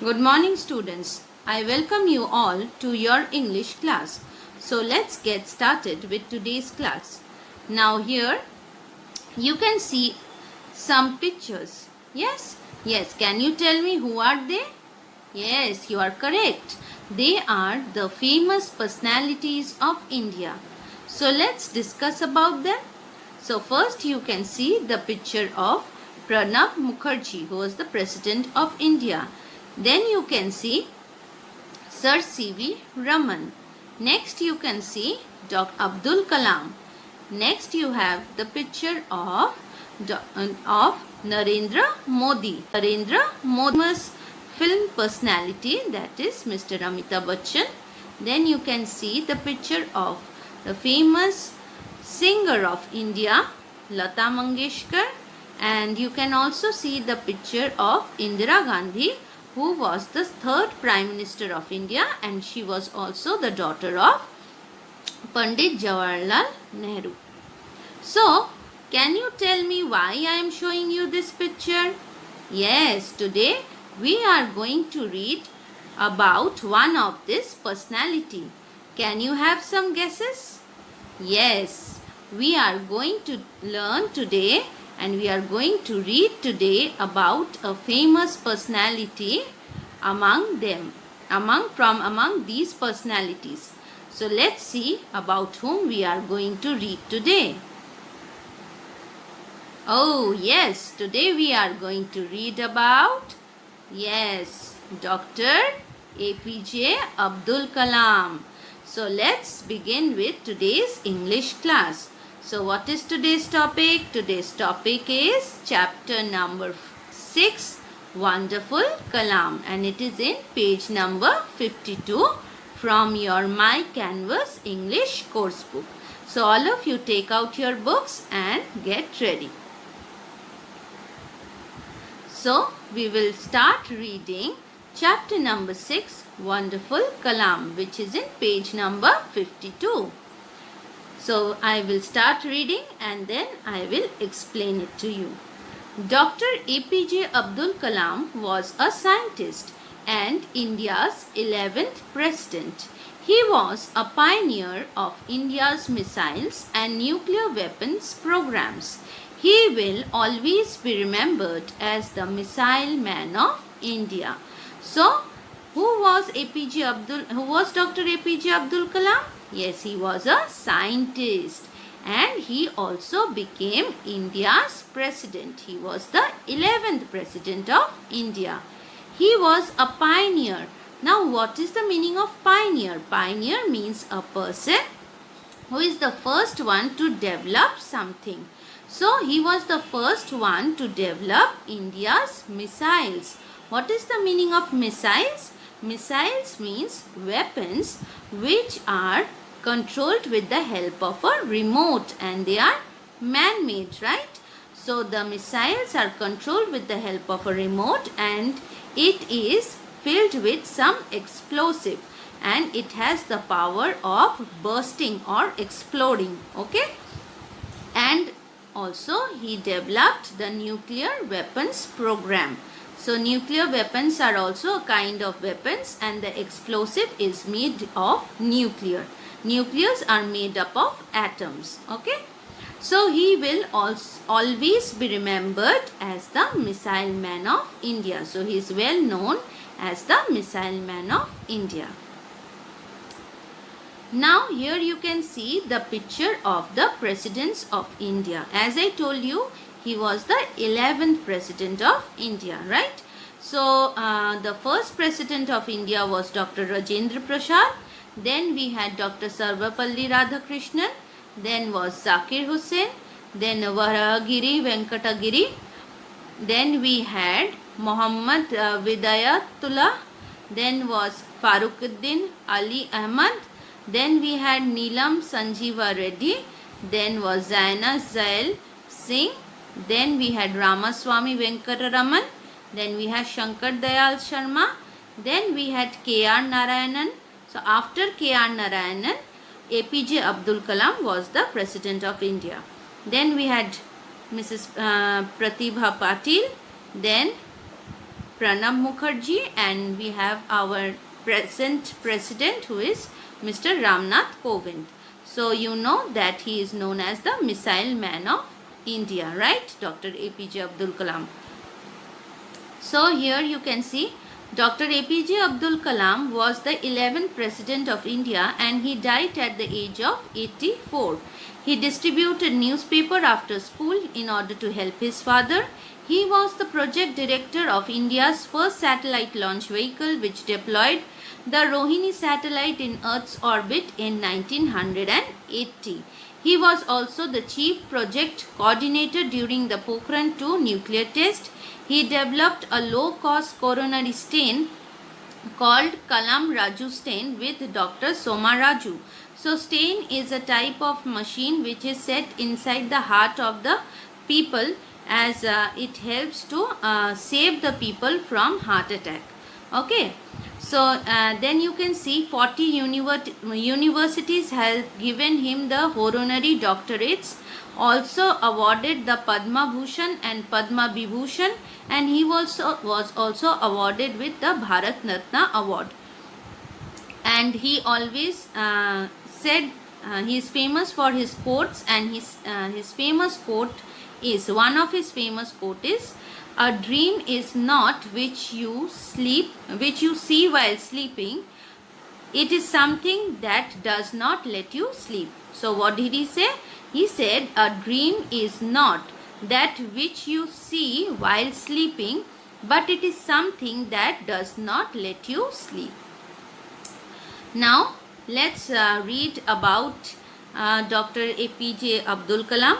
Good morning, students. I welcome you all to your English class. So let's get started with today's class. Now here you can see some pictures. Yes? Yes. Can you tell me who are they? Yes, you are correct. They are the famous personalities of India. So let's discuss about them. So first you can see the picture of Pranab Mukherjee, who was the President of India. Then you can see Sir C.V. Raman. Next you can see Dr. Abdul Kalam. Next you have the picture of Narendra Modi. Narendra Modi's film personality, that is Mr. Amitabh Bachchan. Then you can see the picture of the famous singer of India, Lata Mangeshkar. And you can also see the picture of Indira Gandhi, who was the third Prime Minister of India, and she was also the daughter of Pandit Jawaharlal Nehru. So, can you tell me why I am showing you this picture? Yes, today we are going to read about one of this personality. Can you have some guesses? Yes, we are going to learn today and we are going to read today about a famous personality among these personalities. So let's see about whom we are going to read today. Oh yes, today we are going to read about, yes, Dr. APJ Abdul Kalam. So let's begin with today's English class. So what is today's topic? Today's topic is chapter number 6, Wonderful Kalam, and it is in page number 52 from your My Canvas English course book. So all of you take out your books and get ready. So we will start reading chapter number 6, Wonderful Kalam, which is in page number 52. So I will start reading and then I will explain it to you. Dr. APJ Abdul Kalam was a scientist and India's 11th president. He was a pioneer of India's missiles and nuclear weapons programs. He will always be remembered as the missile man of India. So, who was Dr. APJ Abdul Kalam? Yes, he was a scientist and he also became India's president. He was the 11th president of India. He was a pioneer. Now, what is the meaning of pioneer? Pioneer means a person who is the first one to develop something. So, he was the first one to develop India's missiles. What is the meaning of missiles? Missiles means weapons which are controlled with the help of a remote and they are man-made, right? So, the missiles are controlled with the help of a remote and it is filled with some explosive and it has the power of bursting or exploding, okay? And also he developed the nuclear weapons program. So nuclear weapons are also a kind of weapons and the explosive is made of nuclear. Nucleus are made up of atoms, okay? So he will always be remembered as the missile man of India. So he is well known as the missile man of India. Now here you can see the picture of the presidents of India. As I told you, he was the 11th president of India, right? So the first president of India was Dr. Rajendra Prasad. Then we had Dr. Sarvapalli Radhakrishnan. Then was Zakir Hussain. Then Varahagiri Venkatagiri. Then we had Muhammad Vidayatullah. Then was Farooquddin Ali Ahmad. Then we had Neelam Sanjeeva Reddy. Then was Zaina Zail Singh. Then we had Ramaswamy Venkataraman. Then we had Shankar Dayal Sharma. Then we had K.R. Narayanan. So after K.R. Narayanan, APJ Abdul Kalam was the president of India. Then we had Mrs. Pratibha Patil. Then Pranab Mukherjee, and we have our present president, who is Mr. Ramnath Kovind. So you know that he is known as the Missile Man of India, right? Dr. APJ Abdul Kalam. So here you can see Dr. APJ Abdul Kalam was the 11th President of India, and he died at the age of 84. He distributed newspaper after school in order to help his father. He was the project director of India's first satellite launch vehicle, which deployed the Rohini satellite in Earth's orbit in 1980. He was also the chief project coordinator during the Pokhran 2 nuclear test. He developed a low-cost coronary stain called Kalam Raju stain with Dr. Soma Raju. So stain is a type of machine which is set inside the heart of the people, as it helps to save the people from heart attack. Okay. So then you can see 40 universities have given him the honorary doctorates, also awarded the Padma Bhushan and Padma Vibhushan, and he was also awarded with the Bharat Ratna award. And he always said he is famous for his quotes, and his famous quote is, one of his famous quote is, "A dream is not which you see while sleeping. It is something that does not let you sleep." So what did he say? He said, a dream is not that which you see while sleeping, but it is something that does not let you sleep. Now let's read about Dr. APJ Abdul Kalam.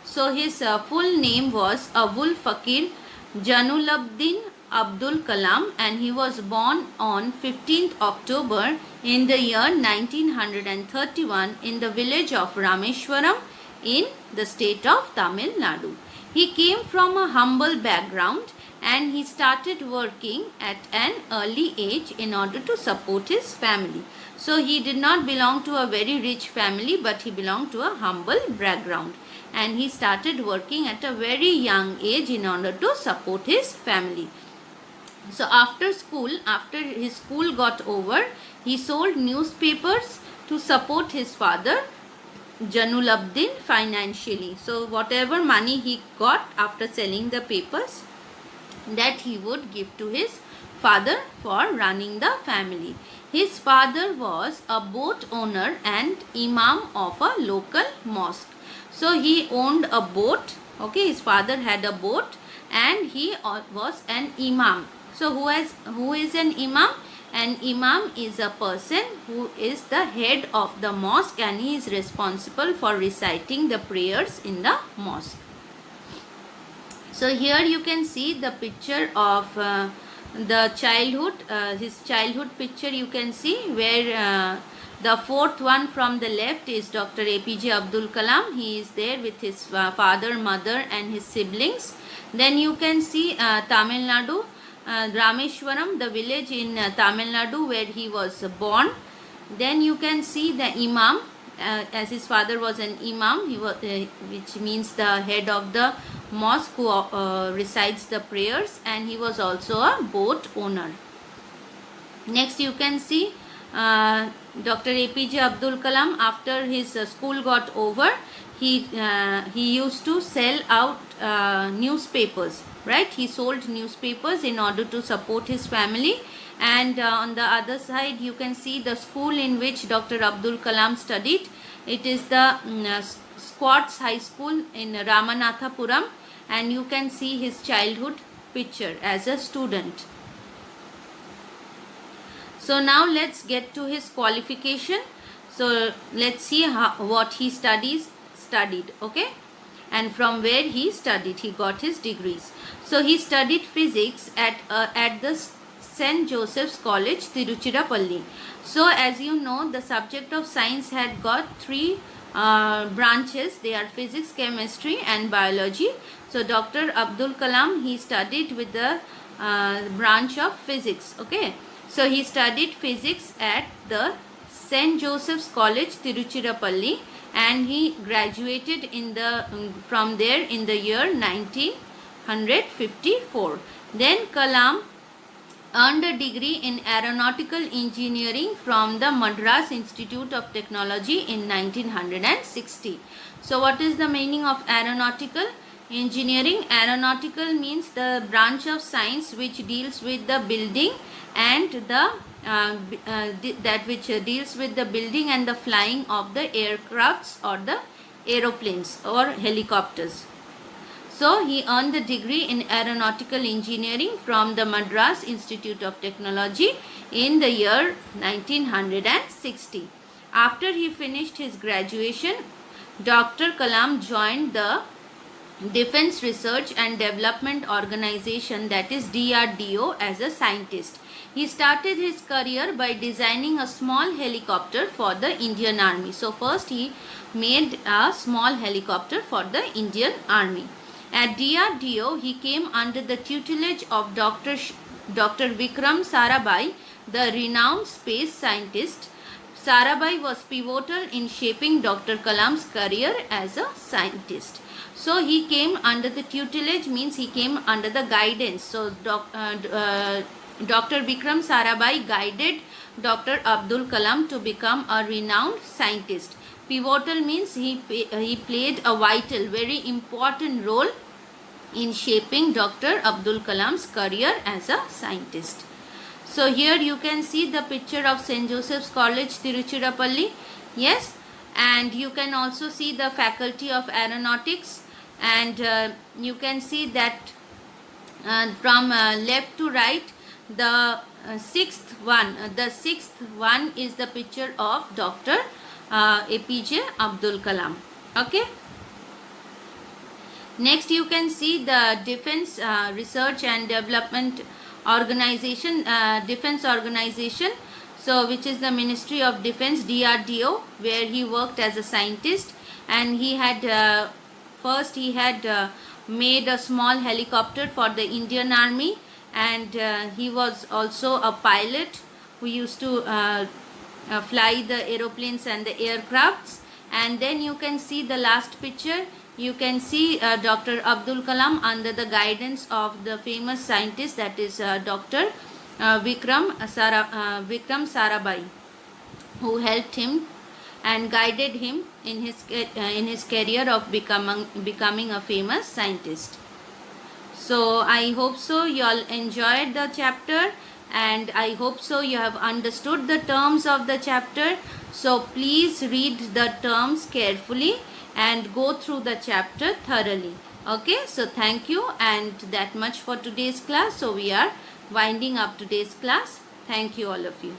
So his full name was Abul Fakir Janulabuddin Abdul Kalam, and he was born on 15th October in the year 1931 in the village of Rameshwaram in the state of Tamil Nadu. He came from a humble background, and he started working at an early age in order to support his family. So he did not belong to a very rich family, but he belonged to a humble background, and he started working at a very young age in order to support his family. So after his school got over, he sold newspapers to support his father Janulabuddin financially. So whatever money he got after selling the papers, that he would give to his father for running the family. His father was a boat owner and imam of a local mosque. So he owned a boat. Okay, his father had a boat, and he was an imam. So who is an imam? An imam is a person who is the head of the mosque, and he is responsible for reciting the prayers in the mosque. So here you can see the picture of the childhood, his childhood picture you can see, where the fourth one from the left is Dr. APJ Abdul Kalam. He is there with his father, mother and his siblings. Then you can see Tamil Nadu, Rameshwaram, the village in Tamil Nadu where he was born. Then you can see the imam, as his father was an imam, he was, which means the head of the mosque who recites the prayers, and he was also a boat owner. Next you can see Dr. APJ Abdul Kalam. After his school got over, he used to sell out newspapers, right? He sold newspapers in order to support his family. And on the other side you can see the school in which Dr. Abdul Kalam studied. It is the Squats High School in Ramanathapuram, and you can see his childhood picture as a student. So now let's get to his qualification. So let's see what he studied, okay, and from where he studied, he got his degrees. So he studied physics at the St. Joseph's College, Tiruchirappalli. So as you know, the subject of science had got three branches. They are physics, chemistry and biology. So Dr. Abdul Kalam, he studied with the branch of physics, okay. So he studied physics at the St. Joseph's College, Tiruchirappalli, and he graduated from there in the year 1954. Then Kalam earned a degree in aeronautical engineering from the Madras Institute of Technology in 1960. So what is the meaning of aeronautical engineering? Aeronautical means the branch of science which deals with the building and the that which deals with the building and the flying of the aircrafts or the aeroplanes or helicopters. So he earned the degree in aeronautical engineering from the Madras Institute of Technology in the year 1960. After he finished his graduation, Dr. Kalam joined the Defense Research and Development Organization, that is DRDO, as a scientist. He started his career by designing a small helicopter for the Indian Army. So first he made a small helicopter for the Indian Army. At DRDO, he came under the tutelage of Dr. Vikram Sarabhai, the renowned space scientist. Sarabhai was pivotal in shaping Dr. Kalam's career as a scientist. So he came under the tutelage, means he came under the guidance. So Dr. Vikram Sarabhai guided Dr. Abdul Kalam to become a renowned scientist. Pivotal means he played a vital, very important role in shaping Dr. Abdul Kalam's career as a scientist. So here you can see the picture of St. Joseph's College, Tiruchirappalli. Yes, and you can also see the Faculty of Aeronautics, and you can see that from left to right, the sixth one is the picture of Dr. APJ Abdul Kalam. Okay. Next you can see the Defense Research and Development Organization, Defense Organization, so which is the Ministry of Defense, DRDO, where he worked as a scientist, and he had first he had made a small helicopter for the Indian Army, and he was also a pilot who used to fly the aeroplanes and the aircrafts. And then you can see the last picture. You can see Dr. Abdul Kalam under the guidance of the famous scientist, that is Dr. Vikram Sarabhai, who helped him and guided him in his career of becoming a famous scientist. So I hope so you all enjoyed the chapter, and I hope so you have understood the terms of the chapter. So please read the terms carefully and go through the chapter thoroughly. Okay, so thank you, and that much for today's class. So we are winding up today's class. Thank you all of you.